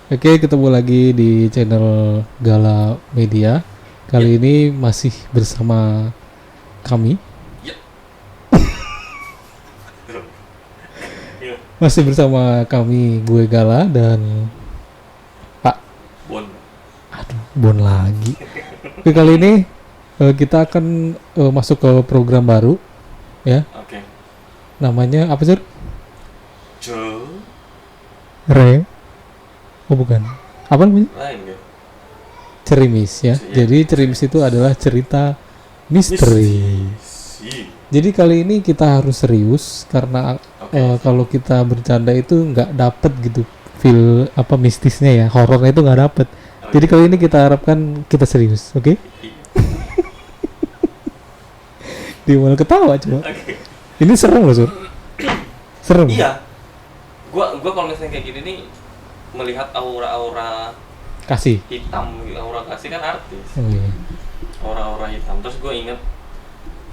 Oke, ketemu lagi di channel Gala Media. Kali ini masih bersama kami. Ya. Iya. Masih bersama kami, gue Gala dan Pak Bon lagi. Oke, kali ini kita akan masuk ke program baru, ya. Oke. Namanya apa sih? Re. Oh bukan. Apa namanya? Lain ya. Cerimis ya. Iya. Jadi Cerimis itu adalah cerita misteri. Jadi kali ini kita harus serius karena Oke. kalau kita bercanda itu nggak dapet gitu feel apa mistisnya ya, horornya itu nggak dapet. Jadi kali ini kita harapkan kita serius, oke? Dia malah ketawa coba. Oke. Ini serem loh Sur. Serem. Iya. Gua kalau misalnya kayak gini nih melihat aura-aura Kasih. hitam, aura kasih kan artis. Oh, iya. Aura-aura hitam. Terus gue inget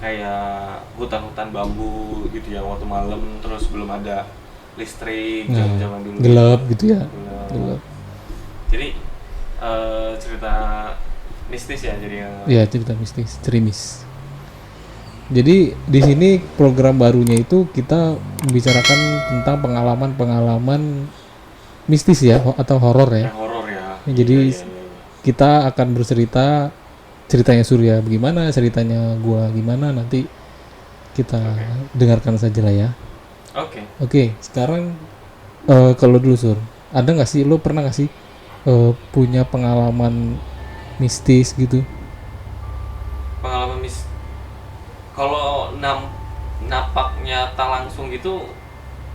kayak hutan-hutan bambu gitu ya waktu malam, terus belum ada listrik Nah, zaman dulu. gelap gitu ya. Gelap. Gelap. Jadi cerita mistis ya jadi. Ya cerita mistis, Cerimis. Jadi di sini program barunya itu kita membicarakan tentang pengalaman-pengalaman mistis ya atau horor ya. Yang horor ya. Jadi Iya. kita akan bercerita ceritanya Surya bagaimana, ceritanya gua gimana, nanti kita dengarkan saja lah ya. Oke. Oke, sekarang kalau dulu Sur, ada nggak sih lo pernah nggak sih punya pengalaman mistis gitu? Pengalaman kalau napaknya tak langsung gitu,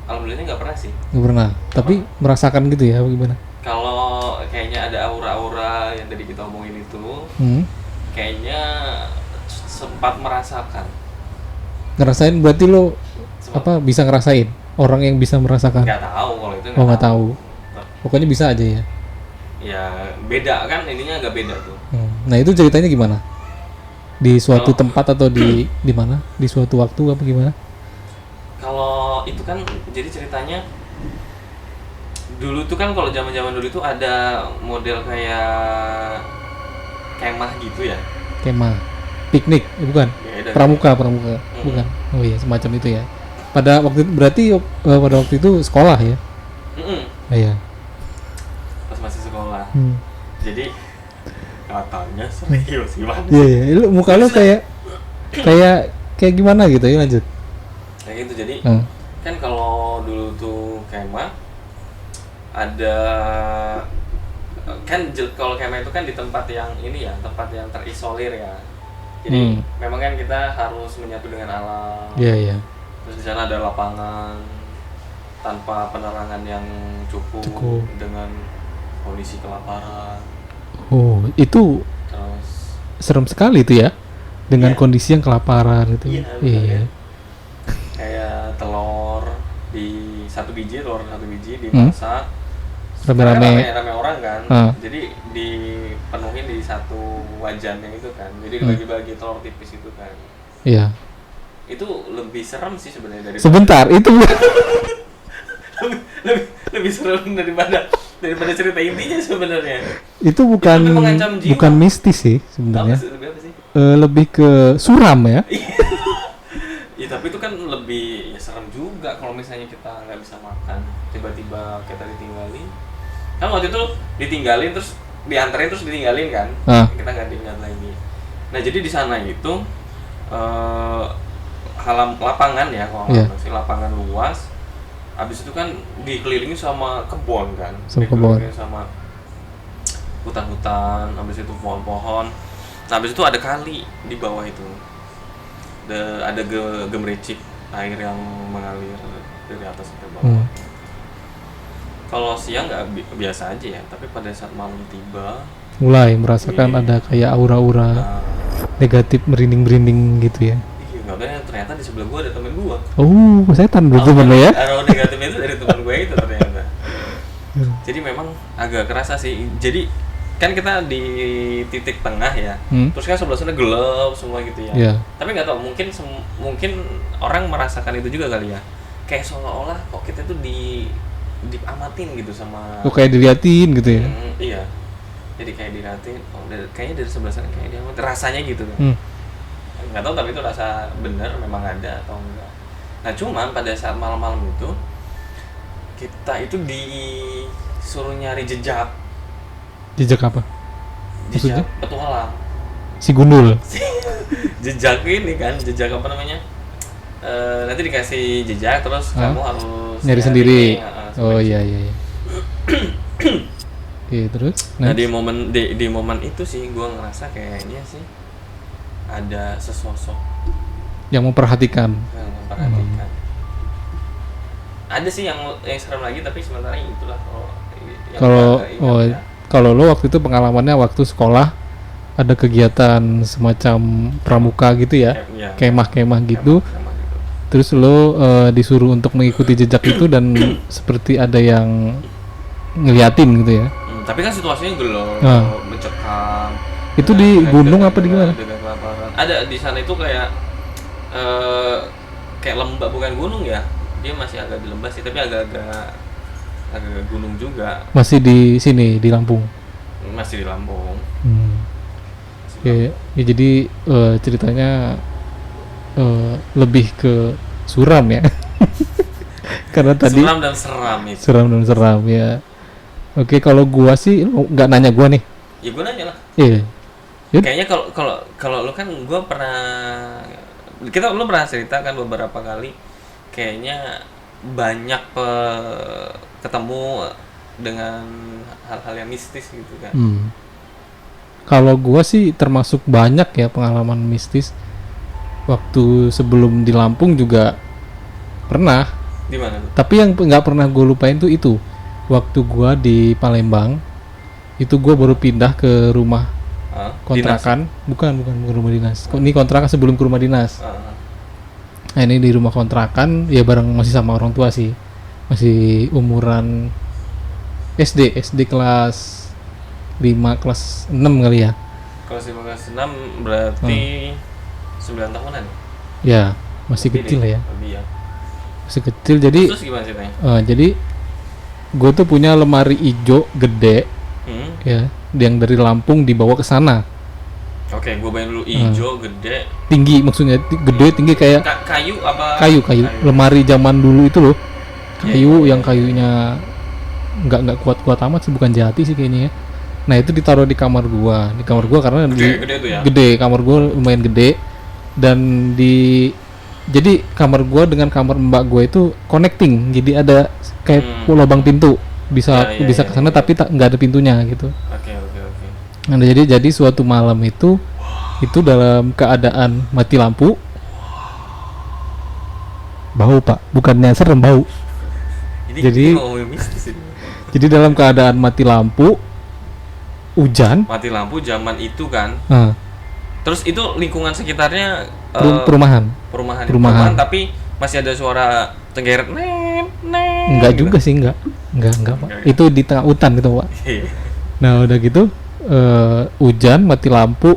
alhamdulillahnya nggak pernah sih. Nggak pernah, tapi merasakan gitu ya bagaimana? Kalau kayaknya ada aura-aura yang tadi kita omongin itu, kayaknya sempat merasakan. Ngerasain berarti lo Sempat. apa bisa ngerasain? Orang yang bisa merasakan? Nggak tahu kalau itu. Oh nggak tahu. Pokoknya bisa aja ya. Ya beda kan, ininya agak beda tuh. Nah itu ceritanya gimana? Di suatu Kalau- tempat atau di mana? Di suatu waktu apa gimana? Kalau itu kan jadi ceritanya dulu tuh kan, kalau zaman-zaman dulu tuh ada model kayak kemah gitu ya. Kemah, piknik, bukan? Beda. Pramuka, bukan? Oh iya semacam itu ya. Pada waktu itu berarti pada waktu itu sekolah ya? Mm-mm. Iya. Pas masih sekolah. Jadi katanya serius gimana? Iya iya. Lu muka lu kayak gimana gitu ya lanjut. Kayak gitu. Jadi Hmm. kan kalau dulu tuh kemah ada kan kalau kemah itu kan di tempat yang ini ya, tempat yang terisolir ya. Jadi memang kan kita harus menyatu dengan alam. Iya iya. Terus di sana ada lapangan tanpa penerangan yang cukup. Dengan kondisi kelaparan. Oh itu Terus serem sekali itu ya. Dengan Iya. kondisi yang kelaparan gitu. Iya, benar ya. Kayak telur satu biji dimasak. Rame-rame. Rame orang kan. Jadi dipenuhin di satu wajannya itu kan. Jadi dibagi-bagi telur tipis itu kan. Iya. Itu lebih serem sih sebenarnya dari Sebentar, itu lebih serem daripada cerita intinya sebenarnya. itu bukan Itu lebih mengancam jiwa. bukan mistis sih sebenarnya. Lebih apa sih? Lebih ke suram ya. Ya tapi itu kan lebih ya serem juga kalau misalnya kita nggak bisa makan, tiba-tiba kita ditinggalin. Kan waktu itu ditinggalin terus dianterin terus ditinggalin kan. Kita nggak diingat lagi. Nah jadi di sana itu lapangan ya, kalau nggak sih lapangan luas. Habis itu kan dikelilingi sama kebun kan, dikelilingi sama hutan-hutan, habis itu pohon-pohon. Nah, habis itu ada kali di bawah itu. Ada gemericik air yang mengalir dari atas ke bawah. Kalau siang nggak biasa aja ya, tapi pada saat malam tiba mulai merasakan ada kayak aura-aura negatif merinding-merinding gitu ya. Iya, nggak, ternyata di sebelah gua ada temen gua. Oh, setan berarti bener ya? Aura negatifnya itu dari teman gue itu ternyata. Jadi memang agak kerasa sih. Jadi kan kita di titik tengah ya. Terus kan sebelah sana gelap semua gitu ya. Yeah. Tapi nggak tahu, mungkin orang merasakan itu juga kali ya. Kayak seolah-olah kok kita tuh diamatin gitu sama. Oh, kayak diliatin gitu ya. Iya. Jadi kayak diliatin, kayaknya dari sebelah sana kayak dia rasanya gitu kan. Nggak tahu tapi itu rasa bener memang ada atau enggak. Nah cuman pada saat malam-malam itu kita itu disuruh nyari jejak. Jejak apa? Jejak petualang. Si Gundul. Jejak ini kan, jejak apa namanya? Nanti dikasih jejak terus kamu harus nyari sendiri. Oh iya. Oke, terus? Nah di momen itu sih gue ngerasa kayaknya sih ada sesosok yang memperhatikan. Ada sih yang serem lagi tapi sementara itulah kalau lo waktu itu pengalamannya waktu sekolah ada kegiatan semacam pramuka gitu ya, kemah-kemah gitu. Terus lo disuruh untuk mengikuti jejak itu dan seperti ada yang ngeliatin gitu ya. Tapi kan situasinya gelap, mencekam. Itu di gunung apa di mana? Ada di sana itu kayak lembah, bukan gunung ya. Dia masih agak di lembah sih, tapi agak gunung juga. Masih di sini di Lampung. Masih di Lampung. Ya, jadi ceritanya lebih ke suram ya. Karena tadi suram dan seram itu. Suram dan seram ya. Oke, kalau gua sih nggak nanya gua nih. Ya gua nanya lah. Iya. Kayaknya kalau lu kan gua lu pernah cerita kan beberapa kali kayaknya banyak ketemu dengan hal-hal yang mistis gitu kan. Kalau gua sih termasuk banyak ya pengalaman mistis. Waktu sebelum di Lampung juga pernah. Di mana? Tapi yang nggak pernah gue lupain tuh itu. Waktu gua di Palembang, itu gua baru pindah ke rumah kontrakan. Bukan rumah dinas. Ini kontrakan sebelum ke rumah dinas. Nah, ini di rumah kontrakan ya bareng masih sama orang tua sih. Masih umuran SD kelas 5 kelas 6 kali ya. Kelas 5 kelas 6 berarti 9 tahunan. Ya, masih kecil ya. Ya. Masih kecil jadi. Terus gimana ceritanya? Jadi gue tuh punya lemari ijo gede, ya, yang dari Lampung dibawa ke sana. Oke, gue bayangin dulu ijo gede. Tinggi maksudnya, gede tinggi kayak. Kayu apa? Kayu. Lemari zaman dulu itu loh. Kayu yang kayunya nggak kuat amat sih, bukan jati sih kayaknya ya. Nah itu ditaruh di kamar gua. Di kamar gua karena gede tuh ya? Gede, kamar gua lumayan gede dan jadi kamar gua dengan kamar mbak gua itu connecting, jadi ada kayak lubang pintu bisa ke sana tapi nggak ada pintunya gitu. Oke. Nah jadi suatu malam itu dalam keadaan mati lampu, bau pak, bukannya serem, bau. Jadi dalam keadaan mati lampu, hujan. Mati lampu zaman itu kan. Terus itu lingkungan sekitarnya perumahan, tapi masih ada suara tenggeret enggak gitu. Juga sih enggak Pak. Itu di tengah hutan gitu Pak. Nah udah gitu hujan, mati lampu.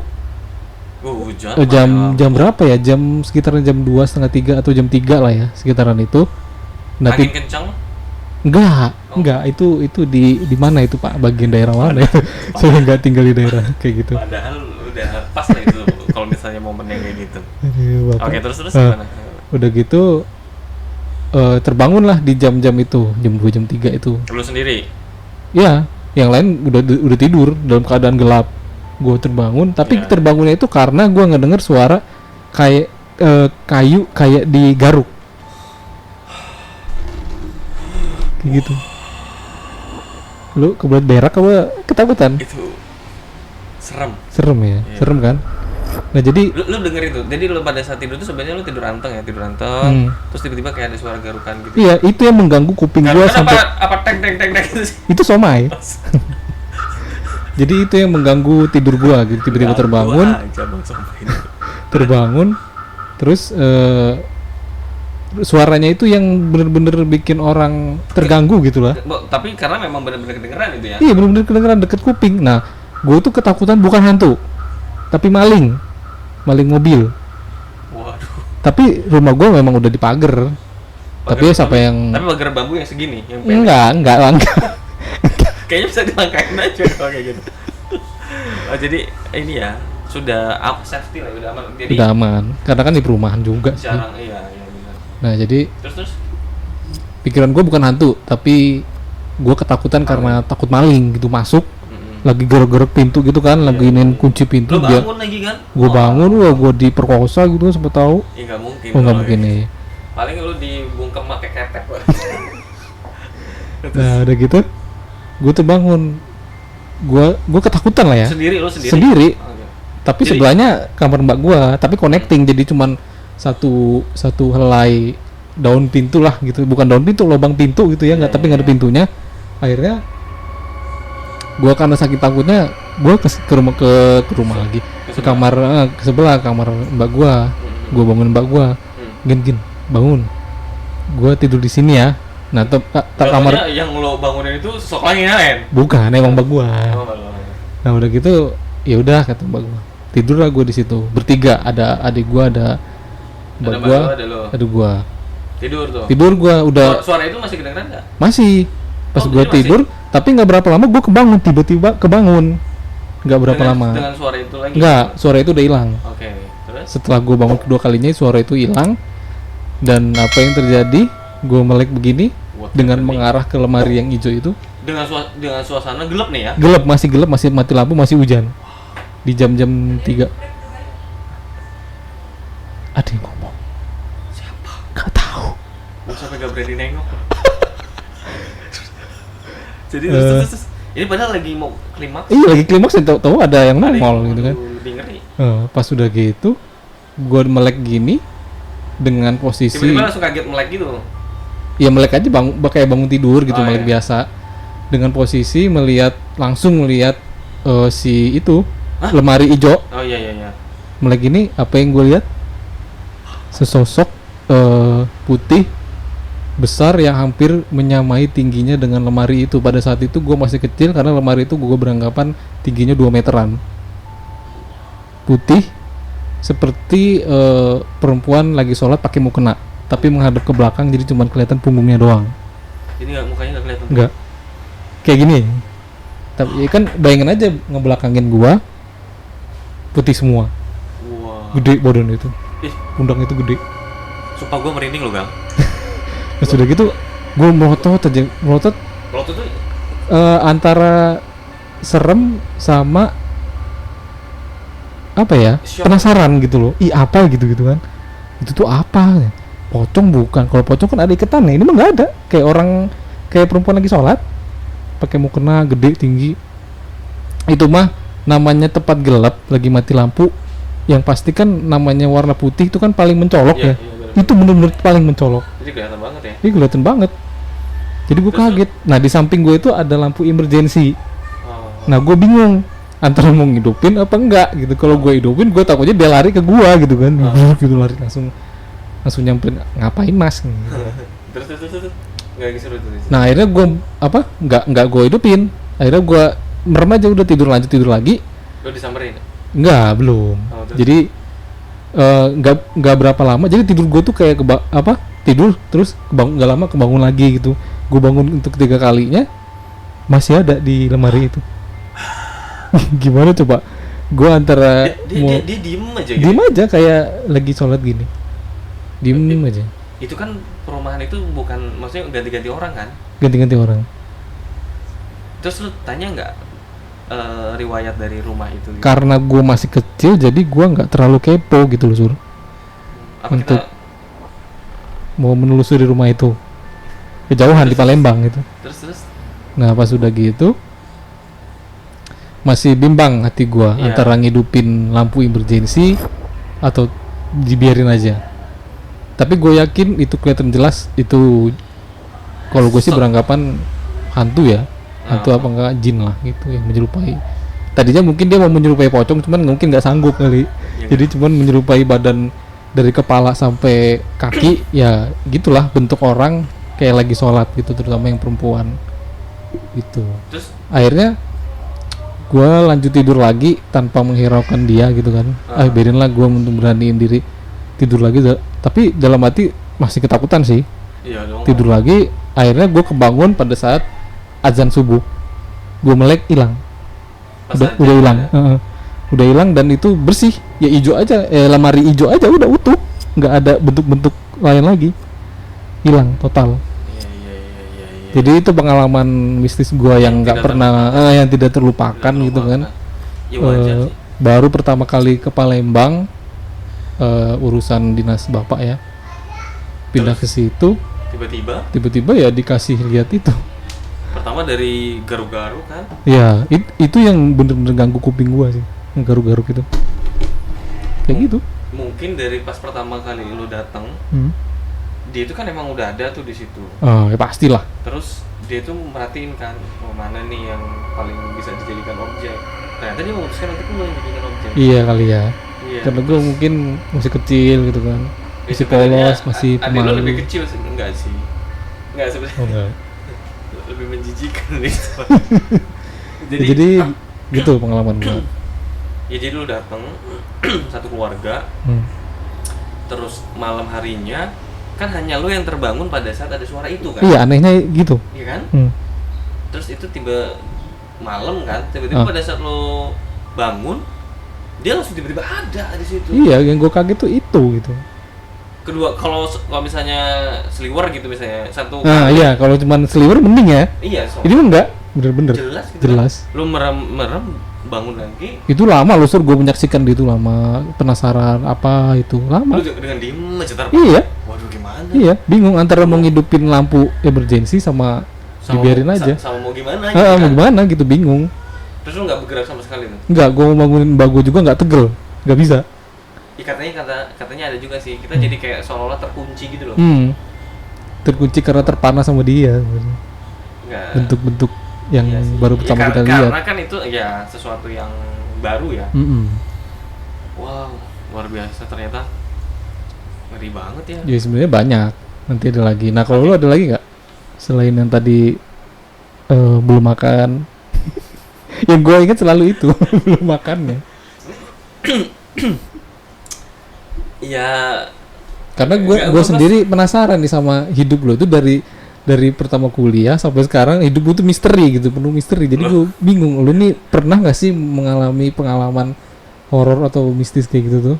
Hujan. Jam berapa ya? Jam sekitaran jam 2:30 atau jam 3 lah ya, sekitaran itu. Angin kencang? Enggak, itu di mana itu Pak? Bagian daerah mana ya? Saya enggak tinggal di daerah kayak gitu. Padahal udah pas lah itu kalau misalnya momen yang kayak gitu. Oke, terus gimana? Udah gitu terbangunlah di jam-jam itu, jam 2 jam 3 itu. Lu sendiri? Iya, yang lain udah tidur dalam keadaan gelap. Gue terbangun, tapi terbangunnya itu karena gue ngedenger suara kayak kayu kayak digaruk. Kayak gitu. Lu kebelet berak apa ketakutan? Itu serem ya, serem kan? Nah jadi lu denger itu, jadi lu pada saat tidur itu sebenarnya lu tidur anteng, terus tiba-tiba kayak ada suara garukan gitu. Iya, itu yang mengganggu kuping gua sampai apa tek gitu sih. Itu somai. Jadi itu yang mengganggu tidur gua gitu, tiba-tiba terbangun, terus suaranya itu yang bener-bener bikin orang terganggu gitu lah. Tapi karena memang bener-bener kedengeran itu ya? Iya, bener-bener kedengeran deket kuping. Nah, gue tuh ketakutan bukan hantu, tapi maling mobil. Waduh. Tapi rumah gue memang udah dipagar. Tapi siapa yang Tapi pagar bambu yang segini, yang pendek. enggak. Kayaknya bisa dilangkain aja kalau kayak gitu. Oh, jadi ini ya, sudah safety lah, udah aman. Jadi udah aman. Karena kan di perumahan juga sih. jarang iya benar. Nah, jadi Terus pikiran gue bukan hantu, tapi gue ketakutan karena takut maling gitu masuk. Lagi gerek-gerek pintu gitu kan, lagi inin kunci pintu. Lu bangun lagi kan? Gue bangun, gue diperkosa gitu kan, siapa tahu. Ya nggak mungkin. Oh, nggak mungkin nih. Paling lu dibungkem pakai ketek. Nah, udah gitu, gue tuh bangun. Gue ketakutan lah ya. Sendiri lu sendiri? Sendiri. Oh, iya. Tapi Jadi- sebelahnya kamar mbak gue, tapi connecting, jadi cuman satu helai daun pintu lah gitu, bukan daun pintu, lubang pintu gitu ya, nggak tapi nggak ada pintunya. Akhirnya gue karena sakit takutnya, gue ke rumah lagi, ke kamar ke sebelah kamar mbak gue bangun mbak gue, gin bangun, gue tidur di sini ya. Nah kamar yang lo bangunin itu sok lagi lain. bukan emang mbak gue. Oh, Nah udah gitu ya udah kata mbak gue, tidur lah gue di situ bertiga, ada adik gue, ada mbak gue, ada gue. Tidur gue udah. Suara itu masih kedengeran nggak? Masih. Pas Oh, gue jadi tidur, tapi nggak berapa lama gue kebangun, tiba-tiba kebangun. Nggak berapa lama. Dengan suara itu lagi? Nggak, suara itu udah hilang. Oke, terus? Setelah gue bangun kedua kalinya, suara itu hilang. Dan apa yang terjadi? Gue melek begini dengan mengarah ke lemari yang hijau itu. Dengan suasana gelap nih ya? Gelap, masih mati lampu, masih hujan. Di jam-jam 3. Ada yang ngomong. Siapa? Gak tahu. Gue sampai gak berani nengok. Jadi terus. Ini padahal lagi mau klimaks. Iya lagi klimaks, tahu ada yang nongol gitu kan. Lebih ngeri. Pas udah gitu, gue melek gini dengan posisi. Tiba-tiba langsung kaget melek gitu. Ya melek aja kayak bangun tidur gitu, melek iya. biasa. Dengan posisi langsung melihat si itu. Hah? Lemari hijau. Oh iya. Melek gini, apa yang gue lihat? Sesosok putih besar yang hampir menyamai tingginya dengan lemari itu. Pada saat itu gue masih kecil karena lemari itu gue beranggapan tingginya 2 meteran. Putih seperti perempuan lagi sholat pakai mukena, tapi menghadap ke belakang, jadi cuma kelihatan punggungnya doang. Jadi mukanya nggak kelihatan. Enggak. Kayak gini. Tapi ya kan bayangin aja ngebelakangin gua putih semua. Wah. Gede badan itu. Ih, Pundang itu gede. sumpah gue merinding loh, Gang. Nah, sudah gitu gua melotot Kalau itu tuh antara serem sama apa ya? Shock. Penasaran gitu loh. Apa gitu kan. Itu tuh apa? Pocong bukan. Kalau pocong kan ada iketan ya. Ini mah nggak ada. Kayak perempuan lagi sholat pakai mukena gede tinggi. Itu mah namanya tepat gelap, lagi mati lampu. Yang pasti kan namanya warna putih itu kan paling mencolok ya. bener. Itu bener-bener paling mencolok. Jadi kelihatan banget ya. Ini kelihatan banget. Jadi gue kaget. Nah di samping gue itu ada lampu emergency. Oh. Nah gue bingung antara mau ngidupin apa enggak gitu. Kalau gue hidupin, gue takutnya dia lari ke gue gitu kan. Gitu lari langsung nyamperin, ngapain mas? Terus. Nggak seru tuh. Nah akhirnya gue nggak gue hidupin. Akhirnya gue merem aja, udah tidur lagi. Lo disamperin? Enggak, belum. Oh, terus? Jadi nggak berapa lama. Jadi tidur gue tuh kayak tidur terus nggak lama kebangun lagi gitu. Gue bangun untuk 3 kalinya masih ada di lemari itu. Gimana coba? Gue antara Dia diem aja gitu. diem aja kayak lagi sholat gini. Diem aja. Itu kan perumahan itu bukan, maksudnya ganti-ganti orang kan? Ganti-ganti orang. Terus lu tanya nggak riwayat dari rumah itu? Gitu? Karena gue masih kecil, jadi gue nggak terlalu kepo gitu loh, Sur. Apa untuk kita mau menelusuri rumah itu. Kejauhan di Palembang gitu. terus? Nah pas udah gitu masih bimbang hati gue antara ngidupin lampu emergency atau dibiarin aja. Tapi gue yakin itu kelihatan jelas itu. Kalau gue sih beranggapan hantu ya, hantu apa enggak jin lah gitu yang menyerupai. Tadinya mungkin dia mau menyerupai pocong, cuman mungkin nggak sanggup kali. Jadi cuman menyerupai badan dari kepala sampai kaki, ya gitulah bentuk orang kayak lagi sholat gitu, terutama yang perempuan gitu. Terus Akhirnya gue lanjut tidur lagi tanpa menghiraukan dia gitu kan. Biarin lah gue untuk beraniin diri tidur lagi. Tapi dalam hati masih ketakutan sih. Iya dong. Tidur lagi, akhirnya gue kebangun pada saat azan subuh. Gue melek hilang. Pas Udah aja hilang. ada. Udah hilang dan itu bersih. Ya hijau aja, lemari hijau aja udah utuh. Nggak ada bentuk-bentuk lain lagi. Hilang total. Iya. Jadi itu pengalaman mistis gue yang nggak tidak pernah, yang tidak terlupakan Tidak gitu kan. terlupakan. Ya wajar sih. Baru pertama kali ke Palembang, urusan dinas bapak ya, pindah ke situ, Tiba-tiba ya dikasih lihat itu. pertama dari garu-garu kan. Ya itu yang bener-bener ganggu kuping gua sih, yang garuk-garuk itu. Kayak gitu. Mungkin dari pas pertama kali lu datang, dia itu kan emang udah ada tuh di situ. Ya pastilah. Terus dia tuh merhatiin kan, mana nih yang paling bisa dijadikan objek. Ternyata dia memutuskan untuk lu yang dijadikan objek. Iya kali ya. Iya. Karena gua mungkin masih kecil gitu kan, masih sebenarnya polos, masih adik lu pemalu. lebih kecil sih, enggak sih. Enggak sebenarnya. Oh, enggak. Lebih menjijikan itu. Jadi gitu pengalaman gua. Ya jadi lu datang satu keluarga, terus malam harinya kan hanya lu yang terbangun pada saat ada suara itu kan. Iya, anehnya gitu. Iya kan? Terus itu tiba malam kan, tiba-tiba pada saat lu bangun dia langsung tiba-tiba ada di situ. Iya, yang gua kaget tuh itu gitu. Kedua, kalau misalnya seliwer gitu misalnya satu Iya, kalau cuman seliwer mending ya. iya so, Ini mah enggak, bener-bener jelas gitu jelas. Kan? Lu merem bangun lagi Itu lama loh, Sur, gue menyaksikan itu lama, penasaran apa itu lama. lu dengan diem aja Iya. Waduh gimana? Iya, bingung antara mau ngidupin lampu emergency sama dibiarin aja. Sama mau gimana gitu Mau gimana gitu, bingung. Terus lu nggak bergerak sama sekali tuh? Enggak, gue mau bangunin mbak gue juga nggak tegel, nggak bisa. Ya, katanya ada juga sih, kita jadi kayak seolah-olah terkunci gitu loh. Terkunci karena terpana sama dia. Enggak. Bentuk-bentuk yang Iya sih. baru pertama kita lihat. Karena kan itu ya sesuatu yang baru ya. Wow, luar biasa ternyata. Ngeri banget ya. Ya sebenarnya banyak. Nanti ada lagi. Nah kalau lu ada lagi nggak selain yang tadi belum makan? Yang gue ingat selalu itu belum makannya. Ya. Karena gue sendiri penasaran nih sama hidup lo itu dari pertama kuliah sampai sekarang hidup lu tuh misteri gitu, penuh misteri. Jadi gue bingung, lu nih pernah nggak sih mengalami pengalaman horor atau mistis kayak gitu tuh?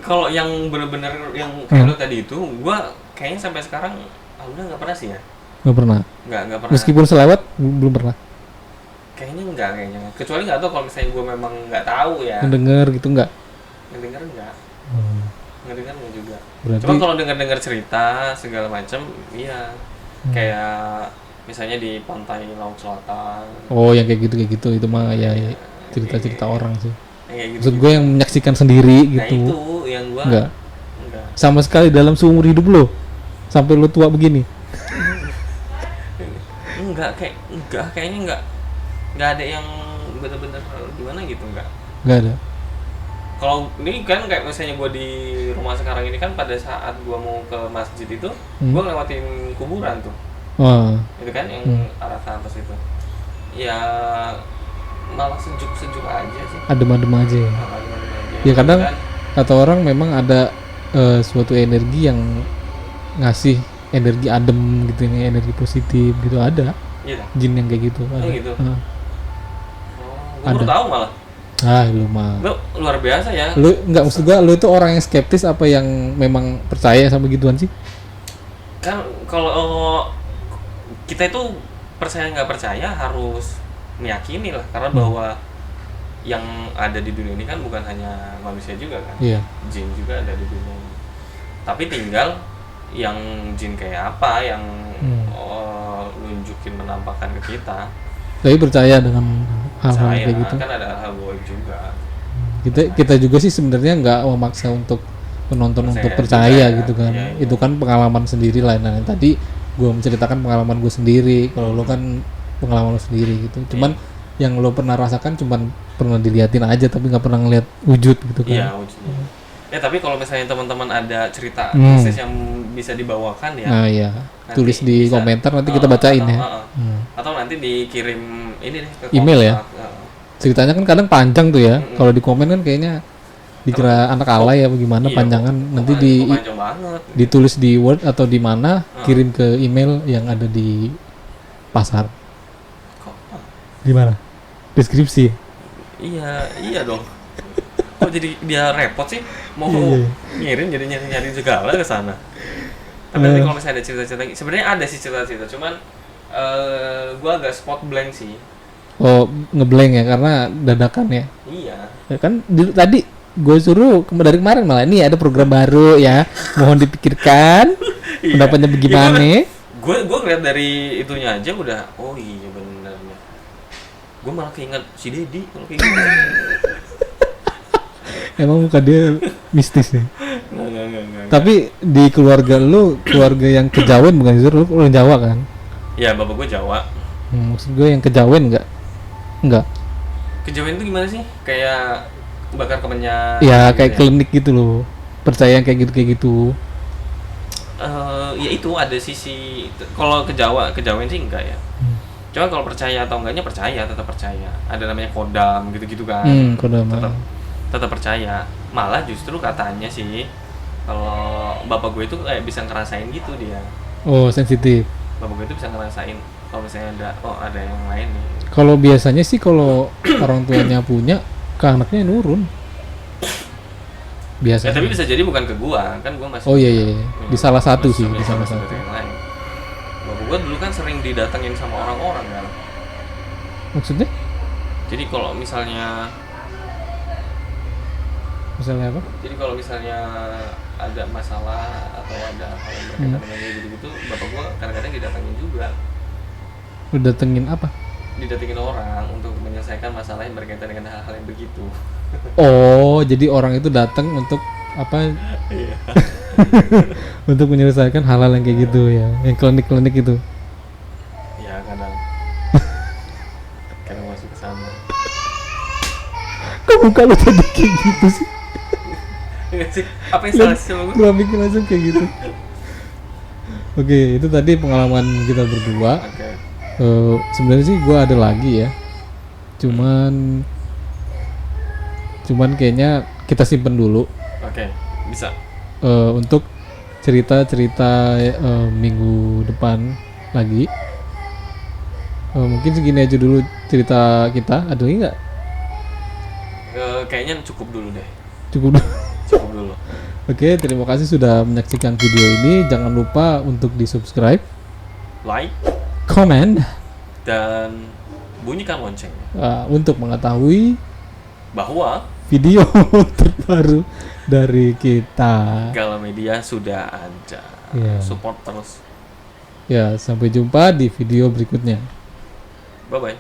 Kalau yang bener-bener yang kayak lo tadi itu, gue kayaknya sampai sekarang udah nggak pernah sih ya. Nggak pernah. Nggak pernah. Meskipun selewat belum pernah. Kayaknya enggak kayaknya. Kecuali nggak tahu kalau misalnya gue memang nggak tahu ya. Ngedenger gitu nggak? Ngedenger enggak. Ngedenger enggak juga. Berarti... Cuma kalau dengar cerita segala macam, iya. Kayak misalnya di pantai Laut Selatan. Oh, yang kayak gitu itu mah ya cerita-cerita orang sih. Kayak gitu. Maksud gue yang menyaksikan sendiri Nah, gitu. itu yang gue enggak. Enggak. Sama sekali dalam seumur hidup lo sampai lo tua begini. Kayaknya enggak ada yang benar-benar gimana gitu enggak. Enggak ada. Kalau ini kan kayak misalnya gue di rumah sekarang ini kan pada saat gue mau ke masjid itu, gue ngelewatin kuburan tuh. Wah. Itu kan yang arah ke atas itu. Ya malah sejuk-sejuk aja sih. Adem-adem aja. Adem-adem aja. Ya kadang kan, kata orang memang ada suatu energi yang ngasih energi adem gitu, yang energi positif gitu, ada. Iya. Jin yang kayak gitu. Ada. Gitu. Gue baru tahu malah. Lu mah. Lu luar biasa ya. Lu enggak, maksud gua lu itu orang yang skeptis apa yang memang percaya sama gituan sih? Kan kalau kita itu percaya nggak percaya harus meyakini lah, karena bahwa yang ada di dunia ini kan bukan hanya manusia juga kan. Iya. Jin juga ada di dunia ini. Tapi tinggal yang jin kayak apa yang nunjukin menampakkan ke kita. Tapi percaya dengan hal-hal kayak gitu. Kan ada hal gaib juga. Kita juga sih sebenarnya nggak memaksa untuk penonton untuk percaya gitu kan. Iya. Itu kan pengalaman sendiri lah. Nah, tadi gue menceritakan pengalaman gue sendiri. Kalau lo kan pengalaman lo sendiri gitu. Cuman yang lo pernah rasakan cuman pernah diliatin aja tapi nggak pernah ngeliat wujud gitu kan. Iya, wujudnya. Ya tapi kalau misalnya teman-teman ada cerita mistis yang bisa dibawakan ya. Nah iya, tulis di komentar nanti kita bacain ya. Atau nanti dikirim ini deh ke email ya. Ceritanya kan kadang panjang tuh ya. Kalau di komen kan kayaknya dikira anak alay apa gimana iya, panjangan nanti panjang banget. ditulis di Word atau di mana kirim ke email yang ada di pasar. Kok? Gimana? Deskripsi. Iya dong. Kok jadi dia repot sih? Mau Iya. ngirim jadi nyari segala ke sana. Tapi nanti kalau misalnya ada cerita-cerita, sebenarnya ada sih cerita-cerita, cuman gua agak spot blank sih. Oh, ngeblank ya karena dadakan ya. Iya. Ya kan tadi gue suruh dari kemarin malah ini ada program baru ya, mohon dipikirkan pendapatnya bagaimana. Gue ngeliat dari itunya aja udah, oh iya bener ya. Gue malah keinget si Dedi kalau kayak gitu. Emang muka dia mistis nih. Nggak. Tapi di keluarga lu, keluarga yang kejawen bukan sih? Lu orang Jawa kan? Ya bapak gue Jawa. Maksud gue yang kejawen enggak? Kejawen itu gimana sih? Kayak bakar kemenyan. Ya gitu kayak klinik gitu loh. Percaya yang kayak gitu. Ya itu ada sisi, kalau kejawen sih enggak ya. Cuma kalau percaya atau enggaknya percaya, tetap percaya. Ada namanya kodam gitu-gitu kan. Kodam. Tetap percaya. Malah justru katanya sih kalau bapak gue itu kayak bisa ngerasain gitu dia. Oh, sensitif. Bapak gue itu bisa ngerasain kalau misalnya ada yang lain nih. Kalau biasanya sih kalau orang tuanya punya ke anaknya nurun. Biasa. Ya, tapi bisa jadi bukan ke gua, kan gua masih. Oh iya. Di salah satu sih, di salah satu. Yang lain. Bapak gua dulu kan sering didatengin sama orang-orang kan. Maksudnya? Jadi kalau misalnya Misalnya apa? Jadi kalau misalnya ada masalah atau ada hal yang berkaitan dengan dia gitu-gitu, bapak gua kadang-kadang didatengin juga. Lu datengin apa? Didatengin orang untuk menyelesaikan masalah yang berkaitan dengan hal-hal yang begitu. Oh, jadi orang itu datang untuk apa? Iya. Untuk menyelesaikan hal-hal yang kayak gitu ya, yang klinik-klinik itu. Ya kadang masuk ke sana. Kok muka lu jadi kayak gitu sih? Enggak sih. Apa yang salah sih sama gua? Gua mikir langsung kayak gitu. Oke, itu tadi pengalaman kita berdua. Oke. Sebenarnya sih gue ada lagi ya, cuman kayaknya kita simpen dulu. Oke, bisa. Untuk cerita-cerita minggu depan lagi. Mungkin segini aja dulu cerita kita. Ada lagi nggak? Kayaknya cukup dulu deh. Cukup. Cukup dulu. Oke, terima kasih sudah menyaksikan video ini. Jangan lupa untuk di subscribe, Like, comment, dan bunyikan loncengnya untuk mengetahui bahwa video terbaru dari kita. Gala Media sudah ada. Support terus. Ya, sampai jumpa di video berikutnya. Bye bye.